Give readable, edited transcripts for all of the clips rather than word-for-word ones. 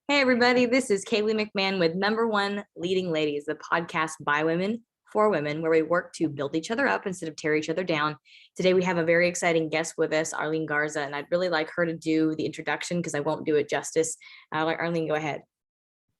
Hey, everybody, this is Kaylee McMahon with Number One Leading Ladies, the podcast by women for women, where we work to build each other up instead of tear each other down. Today, we have a very exciting guest with us, Arleen Garza, and I'd really like her to do the introduction because I won't do it justice. I'll let Arleen go ahead.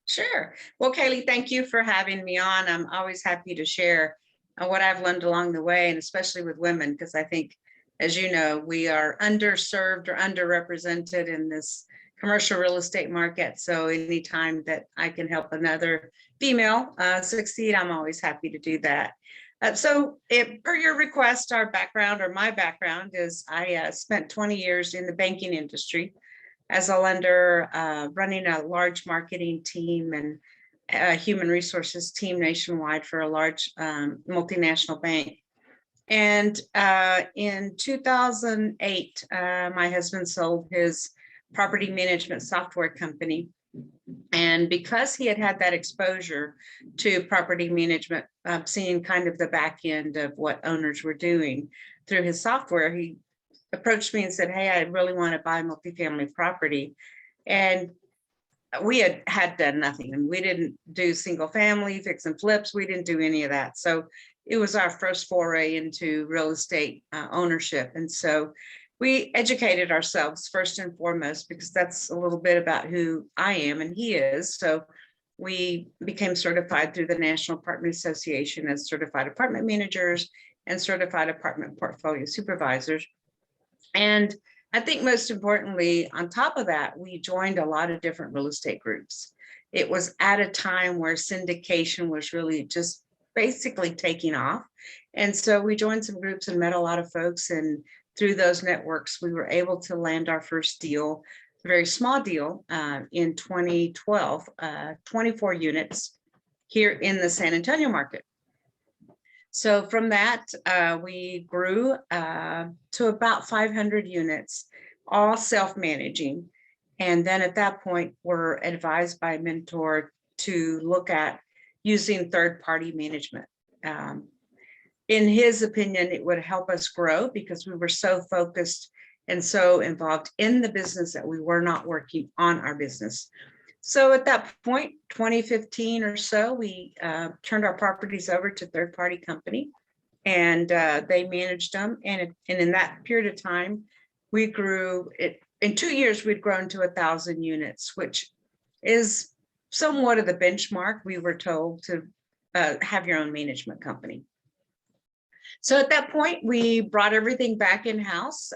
Sure. Well, Kaylee, thank you for having me on. I'm always happy to share what I've learned along the way, and especially with women, because I think, as you know, we are underserved or underrepresented in this commercial real estate market. So anytime that I can help another female succeed, I'm always happy to do that. Per your request, our background or my background is I spent 20 years in the banking industry as a lender, running a large marketing team and human resources team nationwide for a large multinational bank. And in 2008, my husband sold his property management software company. And because he had had that exposure to property management, seeing kind of the back end of what owners were doing through his software, he approached me and said, "Hey, I really want to buy multifamily property." And we had done nothing, and we didn't do single family fix and flips. We didn't do any of that. So it was our first foray into real estate ownership. And so we educated ourselves first and foremost, because that's a little bit about who I am and he is. So we became certified through the National Apartment Association as certified apartment managers and certified apartment portfolio supervisors. And I think most importantly, on top of that, we joined a lot of different real estate groups. It was at a time where syndication was really just basically taking off. And so we joined some groups and met a lot of folks. And through those networks, we were able to land our first deal, a very small deal in 2012, 24 units here in the San Antonio market. So from that, we grew to about 500 units, all self-managing. And then at that point, we're advised by a mentor to look at using third-party management. In his opinion, it would help us grow because we were so focused and so involved in the business that we were not working on our business. So at that point, 2015 or so, we turned our properties over to third-party company, and they managed them. And in that period of time, we grew it. In 2 years, we'd grown to 1,000 units, which is somewhat of the benchmark. We were told to have your own management company. So at that point, we brought everything back in-house,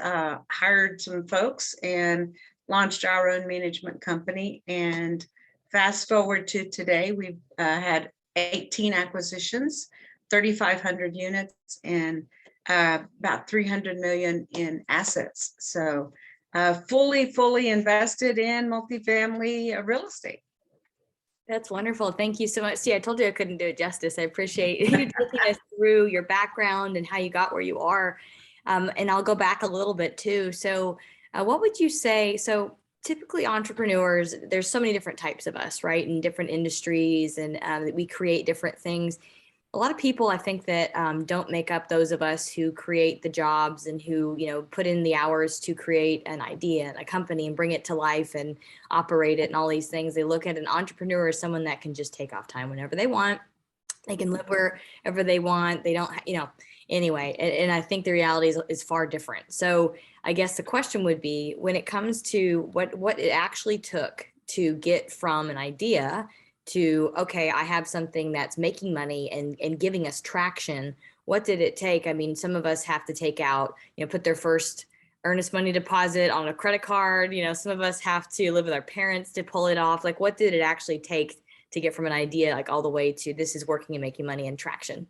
hired some folks, and launched our own management company. And fast forward to today, we've had 18 acquisitions, 3,500 units, and about 300 million in assets. So fully invested in multifamily real estate. That's wonderful. Thank you so much. See, I told you I couldn't do it justice. I appreciate you taking us through your background and how you got where you are. And I'll go back a little bit too. So what would you say? So typically entrepreneurs, there's so many different types of us, right? In different industries, and we create different things. A lot of people, I think, that don't make up those of us who create the jobs and who, put in the hours to create an idea and a company and bring it to life and operate it and all these things. They look at an entrepreneur as someone that can just take off time whenever they want. They can live wherever they want. They don't, anyway. And I think the reality is far different. So I guess the question would be, when it comes to what it actually took to get from an idea to, okay, I have something that's making money and giving us traction. What did it take? I mean, some of us have to take out, put their first earnest money deposit on a credit card. Some of us have to live with our parents to pull it off. Like, what did it actually take to get from an idea, like all the way to this is working and making money and traction?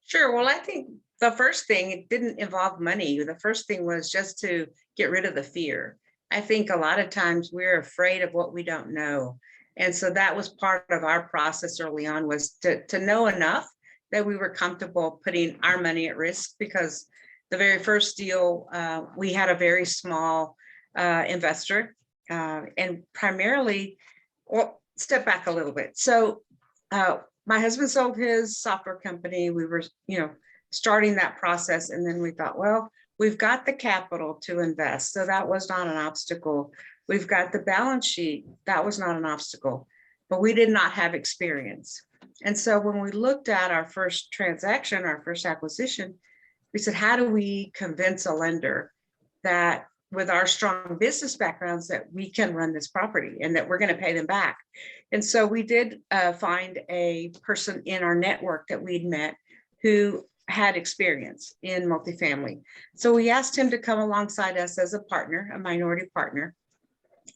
Sure. Well, I think the first thing, it didn't involve money. The first thing was just to get rid of the fear. I think a lot of times we're afraid of what we don't know. And so that was part of our process early on, was to know enough that we were comfortable putting our money at risk, because the very first deal, we had a very small investor, and primarily, well, step back a little bit. So my husband sold his software company. We were, starting that process. And then we thought, well, we've got the capital to invest. So that was not an obstacle We've got the balance sheet. That was not an obstacle, but we did not have experience. And so when we looked at our first transaction, our first acquisition, we said, how do we convince a lender that with our strong business backgrounds that we can run this property and that we're going to pay them back? And so we did find a person in our network that we'd met who had experience in multifamily. So we asked him to come alongside us as a partner, a minority partner.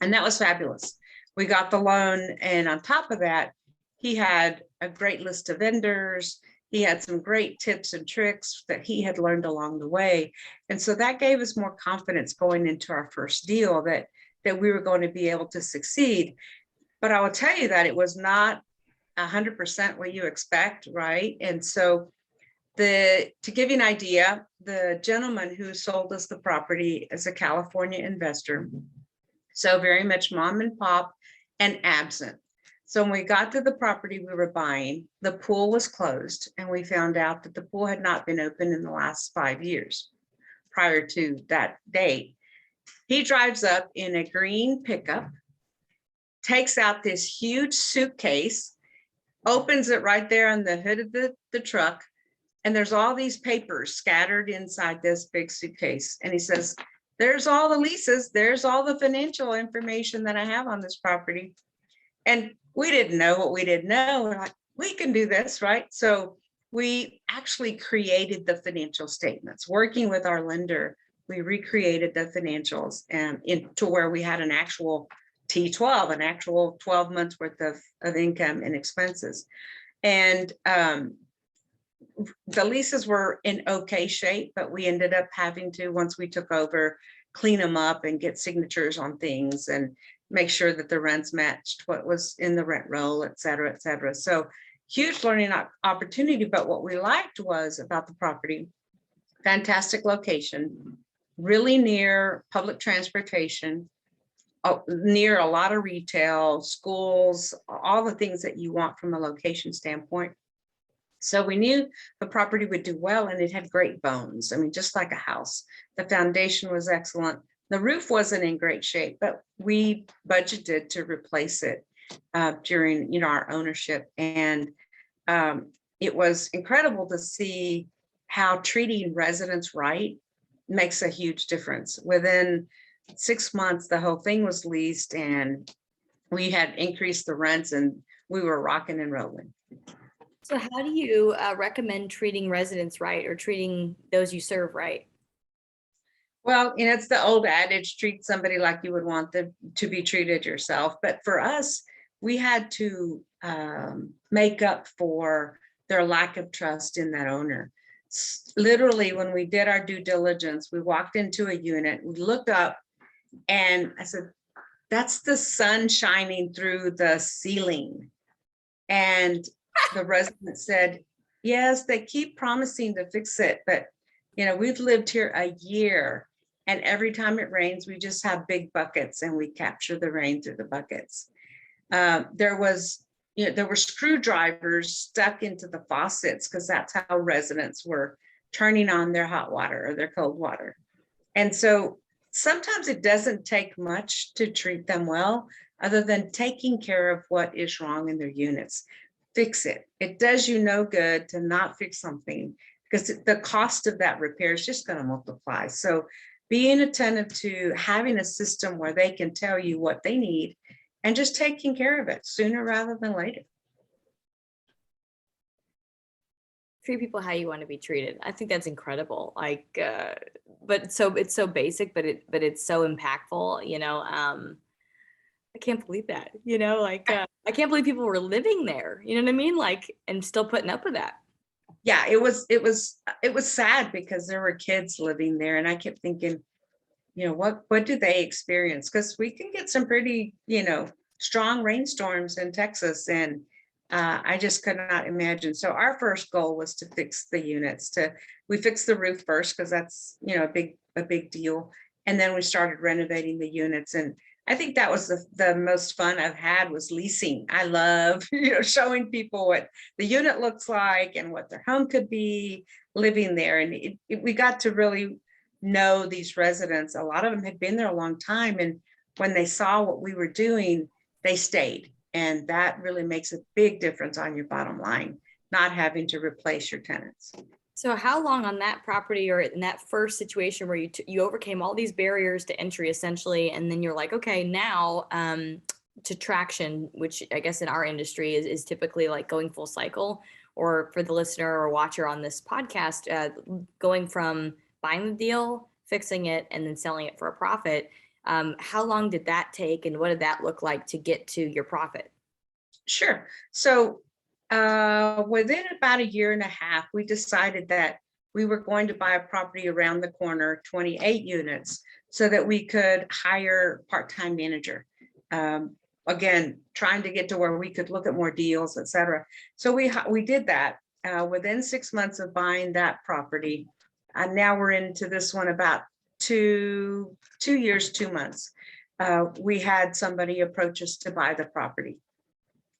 And that was fabulous. We got the loan. And on top of that, he had a great list of vendors. He had some great tips and tricks that he had learned along the way. And so that gave us more confidence going into our first deal that we were going to be able to succeed. But I will tell you that it was not 100% what you expect, right? And so to give you an idea, the gentleman who sold us the property is a California investor. So very much mom and pop and absent. So when we got to the property we were buying, the pool was closed, and we found out that the pool had not been open in the last 5 years prior to that date. He drives up in a green pickup, takes out this huge suitcase, opens it right there on the hood of the truck, and there's all these papers scattered inside this big suitcase. And he says, there's all the leases, there's all the financial information that I have on this property. And we didn't know what we didn't know. We're like, we can do this, right? So we actually created the financial statements. Working with our lender, we recreated the financials and into where we had an actual T12, an actual 12 months worth of income and expenses. And the leases were in okay shape, but we ended up having to, once we took over, clean them up and get signatures on things and make sure that the rents matched what was in the rent roll, et cetera, et cetera. So huge learning opportunity. But what we liked was about the property, fantastic location, really near public transportation, near a lot of retail, schools, all the things that you want from a location standpoint. So we knew the property would do well, and it had great bones. I mean, just like a house. The foundation was excellent. The roof wasn't in great shape, but we budgeted to replace it during, our ownership. And it was incredible to see how treating residents right makes a huge difference. Within 6 months, the whole thing was leased, and we had increased the rents, and we were rocking and rolling. So how do you recommend treating residents right, or treating those you serve right? Well, it's the old adage, treat somebody like you would want them to be treated yourself. But for us, we had to make up for their lack of trust in that owner. Literally, when we did our due diligence, we walked into a unit, we looked up, and I said, that's the sun shining through the ceiling. And the resident said, yes, they keep promising to fix it, but we've lived here a year, and every time it rains, we just have big buckets and we capture the rain through the buckets. There were screwdrivers stuck into the faucets because that's how residents were turning on their hot water or their cold water. And so sometimes it doesn't take much to treat them well, other than taking care of what is wrong in their units. Fix it. It does you no good to not fix something, because the cost of that repair is just going to multiply. So being attentive to having a system where they can tell you what they need and just taking care of it sooner rather than later. Treat people how you want to be treated. I think that's incredible. But it's so basic, but it's so impactful. I can't believe that. I can't believe people were living there. You know what I mean? And still putting up with that. Yeah, it was sad because there were kids living there, and I kept thinking, what do they experience? Because we can get some pretty, strong rainstorms in Texas, and I just could not imagine. So our first goal was to fix the units. We fixed the roof first because that's a big deal, and then we started renovating the units. And I think that was the most fun I've had was leasing. I love, showing people what the unit looks like and what their home could be living there. And we got to really know these residents. A lot of them had been there a long time, and when they saw what we were doing, they stayed. And that really makes a big difference on your bottom line, not having to replace your tenants. So how long on that property or in that first situation where you overcame all these barriers to entry essentially, and then you're like, okay, now to traction, which I guess in our industry is typically like going full cycle, or for the listener or watcher on this podcast, going from buying the deal, fixing it, and then selling it for a profit. How long did that take, and what did that look like to get to your profit? Sure. So within about a year and a half, we decided that we were going to buy a property around the corner, 28 units, so that we could hire part-time manager. Again, trying to get to where we could look at more deals, et cetera. So we did that within 6 months of buying that property. And now we're into this one about two years, 2 months. We had somebody approach us to buy the property,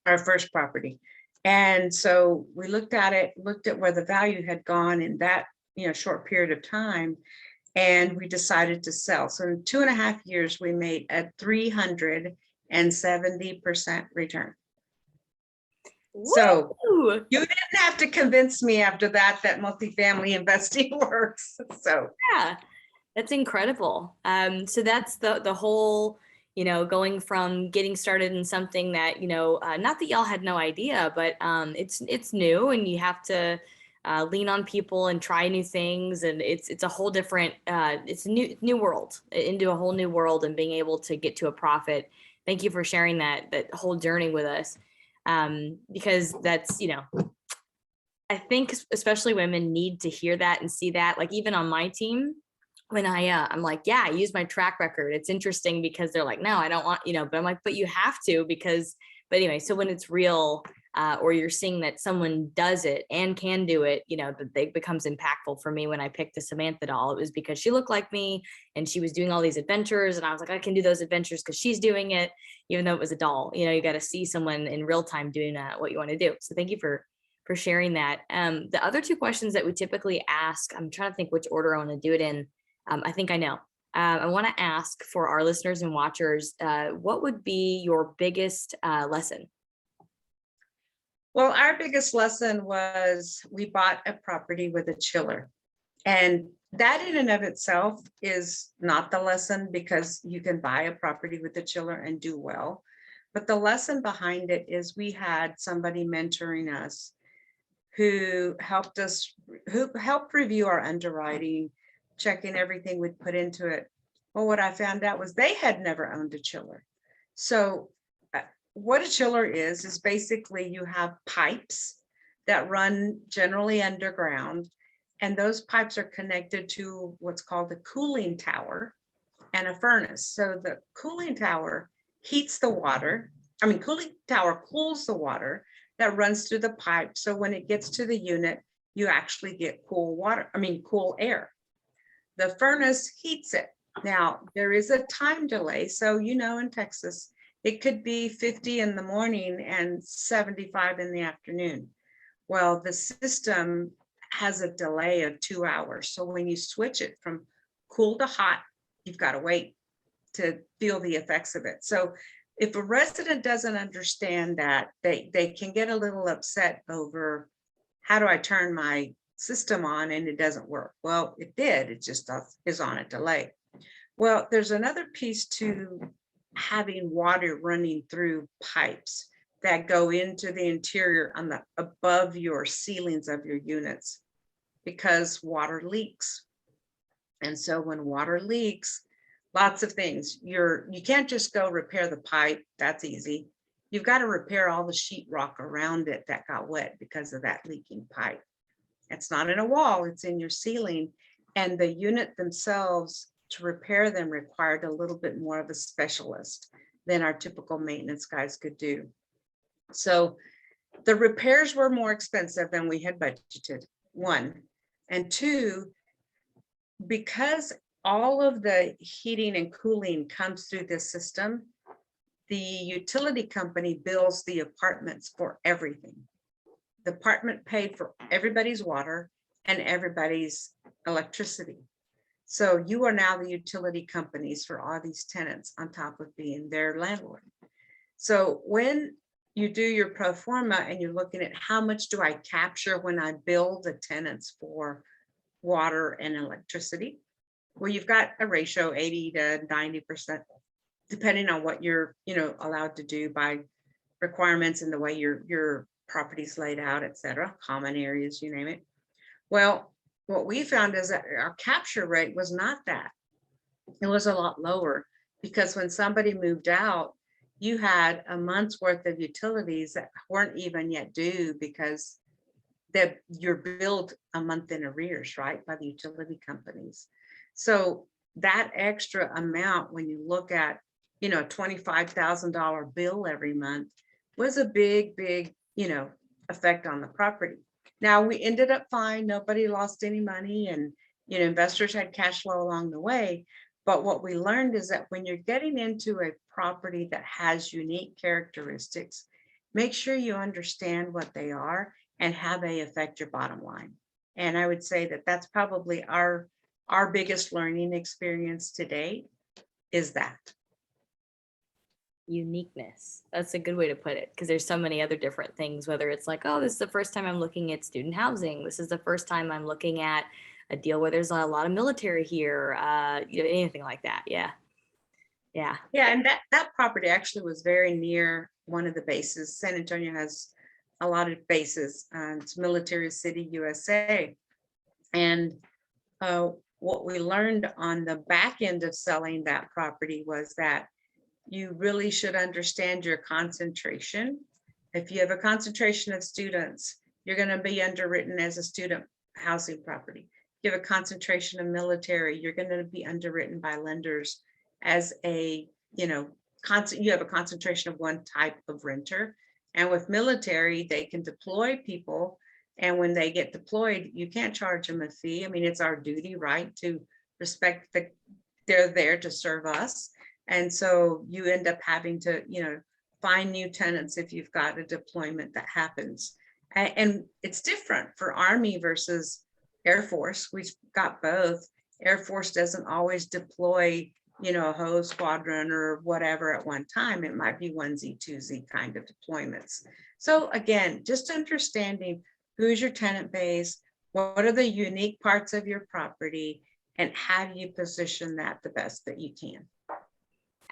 our first property. And so we looked at it, looked at where the value had gone in that short period of time, and we decided to sell. So in 2.5 years, we made a 370% return. Woo! So you didn't have to convince me after that multifamily investing works. So yeah, that's incredible. So that's the whole, going from getting started in something that, not that y'all had no idea, but it's new, and you have to lean on people and try new things. And it's a whole different, it's a new world, into a whole new world, and being able to get to a profit. Thank you for sharing that whole journey with us. Because that's, I think especially women need to hear that and see that. Like even on my team, when I'm like, yeah, I use my track record. It's interesting because they're like, no, I don't want, but I'm like, but you have to, but anyway, so when it's real, or you're seeing that someone does it and can do it, that becomes impactful for me. When I picked the Samantha doll, it was because she looked like me and she was doing all these adventures, and I was like, I can do those adventures because she's doing it, even though it was a doll. You got to see someone in real time doing what you want to do. So thank you for sharing that. The other two questions that we typically ask, I'm trying to think which order I want to do it in. I think I know. I want to ask for our listeners and watchers, what would be your biggest lesson? Well, our biggest lesson was we bought a property with a chiller. And that in and of itself is not the lesson, because you can buy a property with a chiller and do well. But the lesson behind it is we had somebody mentoring us who helped review our underwriting, checking everything we'd put into it. Well, what I found out was they had never owned a chiller. So what a chiller is basically you have pipes that run generally underground, and those pipes are connected to what's called a cooling tower and a furnace. So the cooling tower heats the water. Cooling tower cools the water that runs through the pipe. So when it gets to the unit, you actually get cool air. The furnace heats it. Now, there is a time delay. So, in Texas, it could be 50 in the morning and 75 in the afternoon. Well, the system has a delay of 2 hours. So when you switch it from cool to hot, you've got to wait to feel the effects of it. So if a resident doesn't understand that, they can get a little upset over, how do I turn my system on and it doesn't work? Well, it did. It just is on a delay. Well, there's another piece to having water running through pipes that go into the interior above your ceilings of your units, because water leaks. And so when water leaks, lots of things, you can't just go repair the pipe. That's easy. You've got to repair all the sheetrock around it that got wet because of that leaking pipe. It's not in a wall, it's in your ceiling. And the unit themselves, to repair them, required a little bit more of a specialist than our typical maintenance guys could do. So the repairs were more expensive than we had budgeted, one. And two, because all of the heating and cooling comes through this system, the utility company bills the apartments for everything. The apartment paid for everybody's water and everybody's electricity. So you are now the utility companies for all these tenants on top of being their landlord. So when you do your pro forma and you're looking at how much do I capture when I bill the tenants for water and electricity, well, you've got a ratio 80 to 90%, depending on what you're, allowed to do by requirements and the way your property's laid out, et cetera, common areas, you name it. Well, what we found is that our capture rate was not that. It was a lot lower because when somebody moved out, you had a month's worth of utilities that weren't even yet due because you're billed a month in arrears, right, by the utility companies. So that extra amount, when you look at, a $25,000 bill every month, was a big, effect on the property. Now, we ended up fine. Nobody lost any money, and investors had cash flow along the way. But what we learned is that when you're getting into a property that has unique characteristics, make sure you understand what they are and how they affect your bottom line. And I would say that that's probably our biggest learning experience to date, is that. Uniqueness. That's a good way to put it, because there's so many other different things, whether it's like, oh, this is the first time I'm looking at student housing. This is the first time I'm looking at a deal where there's a lot of military here, anything like that. Yeah. Yeah. Yeah. And that property actually was very near one of the bases. San Antonio has a lot of bases. It's Military City, USA. And what we learned on the back end of selling that property was that you really should understand your concentration. If you have a concentration of students, you're going to be underwritten as a student housing property. If you have a concentration of military, you're going to be underwritten by lenders as you have a concentration of one type of renter. And with military, they can deploy people. And when they get deployed, you can't charge them a fee. I mean, it's our duty, right, to respect that they're there to serve us. And so you end up having to, find new tenants if you've got a deployment that happens. And it's different for Army versus Air Force. We've got both. Air Force doesn't always deploy, a whole squadron or whatever at one time. It might be onesie, twosie kind of deployments. So again, just understanding who's your tenant base, what are the unique parts of your property, and how do you position that the best that you can.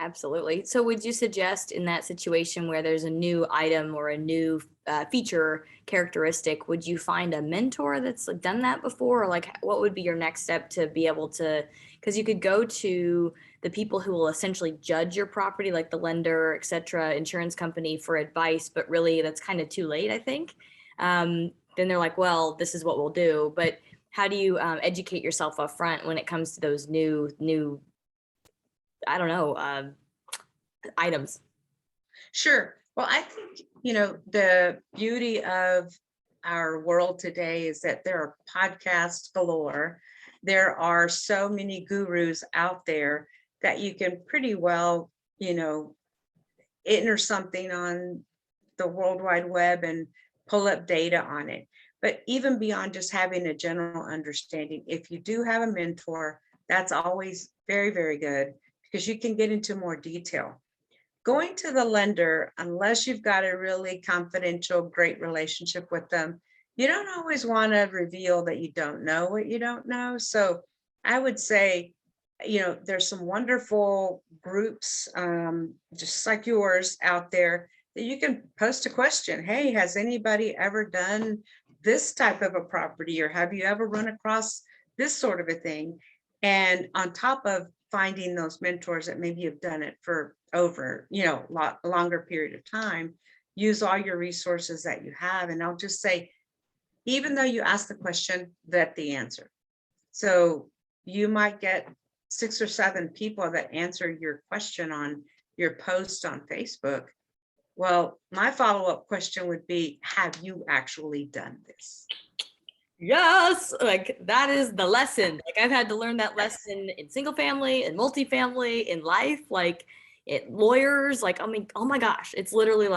Absolutely. So would you suggest in that situation where there's a new item or a new feature characteristic, would you find a mentor that's done that before? Or what would be your next step to be able to, because you could go to the people who will essentially judge your property, like the lender, et cetera, insurance company, for advice, but really that's kind of too late, I think. Then they're like, well, this is what we'll do. But how do you educate yourself up front when it comes to those new I don't know, items? Sure. Well, I think, the beauty of our world today is that there are podcasts galore. There are so many gurus out there that you can pretty well, enter something on the World Wide Web and pull up data on it. But even beyond just having a general understanding, if you do have a mentor, that's always very, very good, because you can get into more detail. Going to the lender, unless you've got a really confidential, great relationship with them, you don't always want to reveal that you don't know what you don't know. So I would say, there's some wonderful groups, just like yours out there, that you can post a question. Hey, has anybody ever done this type of a property? Or have you ever run across this sort of a thing? And on top of finding those mentors that maybe have done it for over, a longer period of time, use all your resources that you have. And I'll just say, even though you ask the question, vet the answer. So you might get 6 or 7 people that answer your question on your post on Facebook. Well, my follow-up question would be, have you actually done this? Yes, that is the lesson. I've had to learn that lesson in single family and multifamily, in life, lawyers, oh my gosh, it's literally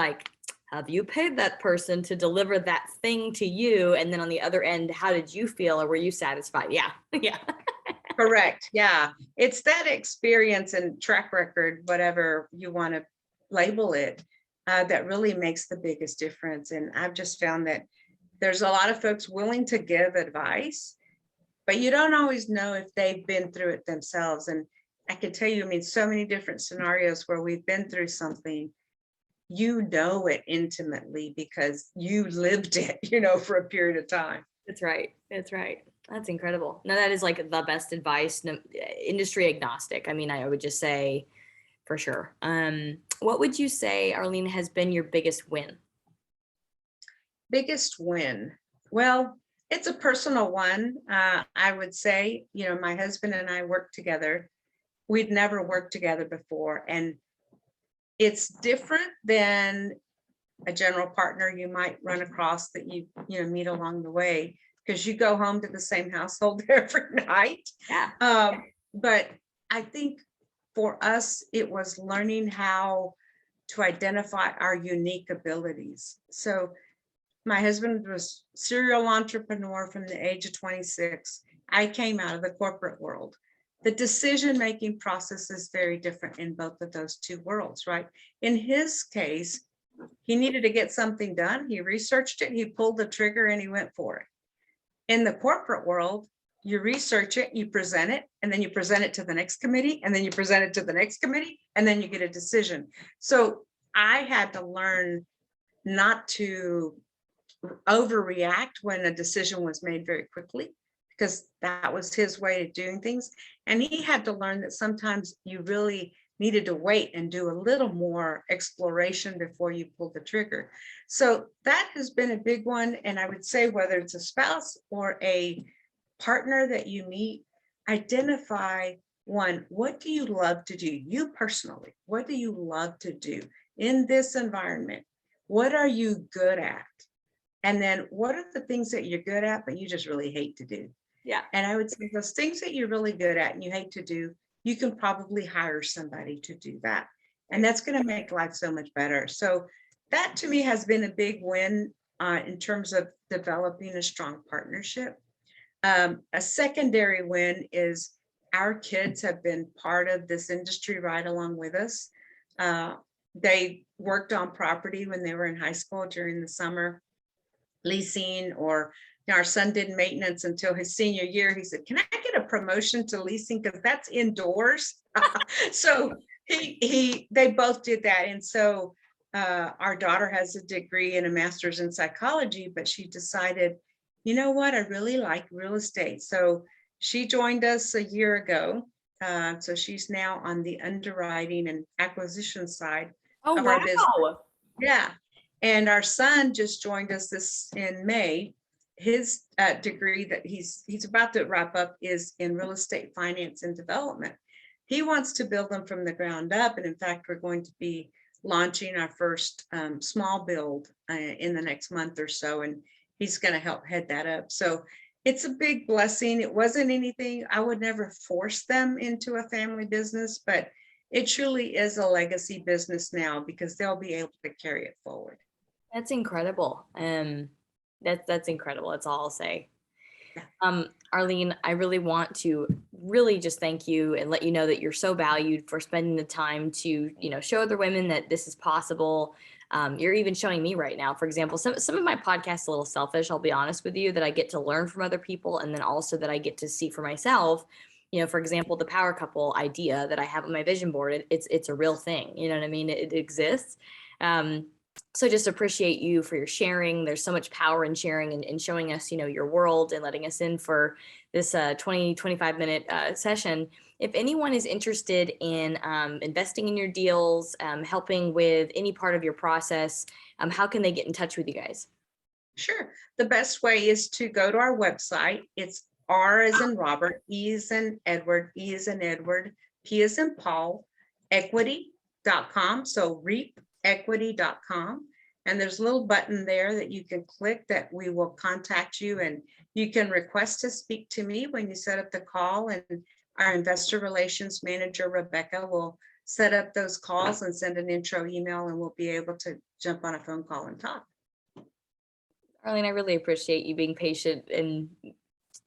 have you paid that person to deliver that thing to you? And then on the other end, how did you feel, or were you satisfied? Yeah. Yeah. Correct. Yeah. It's that experience and track record, whatever you want to label it, that really makes the biggest difference. And I've just found that there's a lot of folks willing to give advice, but you don't always know if they've been through it themselves. And I can tell you, I mean, so many different scenarios where we've been through something, you know it intimately because you lived it, for a period of time. That's right. That's right. That's incredible. No, that is like the best advice, no, industry agnostic. I mean, I would just say for sure. What would you say, Arleen, has been your biggest win? Biggest win. Well, it's a personal one. I would say, my husband and I worked together. We'd never worked together before. And it's different than a general partner you might run across that you meet along the way, because you go home to the same household every night. Yeah. But I think for us, it was learning how to identify our unique abilities. So my husband was serial entrepreneur from the age of 26. I came out of the corporate world. The decision-making process is very different in both of those two worlds, right? In his case, he needed to get something done. He researched it, he pulled the trigger, and he went for it. In the corporate world, you research it, you present it, and then you present it to the next committee, and then you present it to the next committee, and then you get a decision. So I had to learn not to overreact when a decision was made very quickly, because that was his way of doing things. And he had to learn that sometimes you really needed to wait and do a little more exploration before you pull the trigger. So that has been a big one. And I would say whether it's a spouse or a partner that you meet, identify one, what do you love to do? You personally, what do you love to do in this environment? What are you good at? And then what are the things that you're good at, but you just really hate to do? Yeah. And I would say those things that you're really good at and you hate to do, you can probably hire somebody to do that. And that's going to make life so much better. So that to me has been a big win in terms of developing a strong partnership. A secondary win is our kids have been part of this industry right along with us. They worked on property when they were in high school during the summer, leasing, or our son did maintenance until his senior year. He said, "Can I get a promotion to leasing? Because that's indoors." So they both did that. And so our daughter has a degree and a master's in psychology, but she decided, you know what, I really like real estate. So she joined us a year ago. So she's now on the underwriting and acquisition side of our business. Yeah. And our son just joined us this in May. His degree that he's about to wrap up is in real estate finance and development. He wants to build them from the ground up. And in fact, we're going to be launching our first small build in the next month or so. And he's going to help head that up. So it's a big blessing. It wasn't anything, I would never force them into a family business, but it truly is a legacy business now because they'll be able to carry it forward. That's incredible. That's incredible. That's all I'll say. Arleen, I really want to really just thank you and let you know that you're so valued for spending the time to, show other women that this is possible. You're even showing me right now, for example, some of my podcasts a little selfish, I'll be honest with you, that I get to learn from other people. And then also that I get to see for myself, for example, the power couple idea that I have on my vision board, it's a real thing. You know what I mean? It exists. So just appreciate you for your sharing. There's so much power in sharing and showing us, your world and letting us in for this 25 minute session. If anyone is interested in investing in your deals, helping with any part of your process, how can they get in touch with you guys? Sure. The best way is to go to our website. It's R as in Robert, E as in Edward, E as in Edward, P as in Paul, equity.com. So reapequity.com. And there's a little button there that you can click that we will contact you, and you can request to speak to me when you set up the call, and our investor relations manager, Rebecca, will set up those calls and send an intro email, and we'll be able to jump on a phone call and talk. Arleen, I really appreciate you being patient and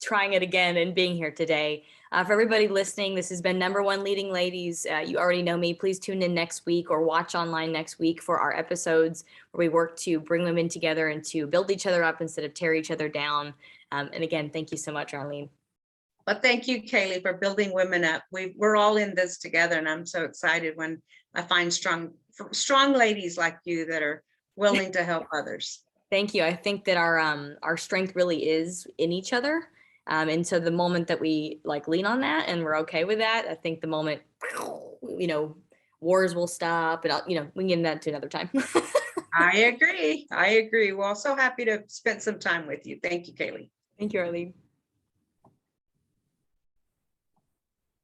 trying it again and being here today. For everybody listening, this has been Number One Leading Ladies. You already know me. Please tune in next week or watch online next week for our episodes where we work to bring women together and to build each other up instead of tear each other down. And again, thank you so much, Arleen. Well, thank you, Kaylee, for building women up. We're all in this together, and I'm so excited when I find strong ladies like you that are willing to help others. Thank you. I think that our strength really is in each other. And so the moment that we like lean on that and we're okay with that, I think the moment, wars will stop, and we can get into that to another time. I agree. Well, so happy to spend some time with you. Thank you, Kaylee. Thank you, Arleen.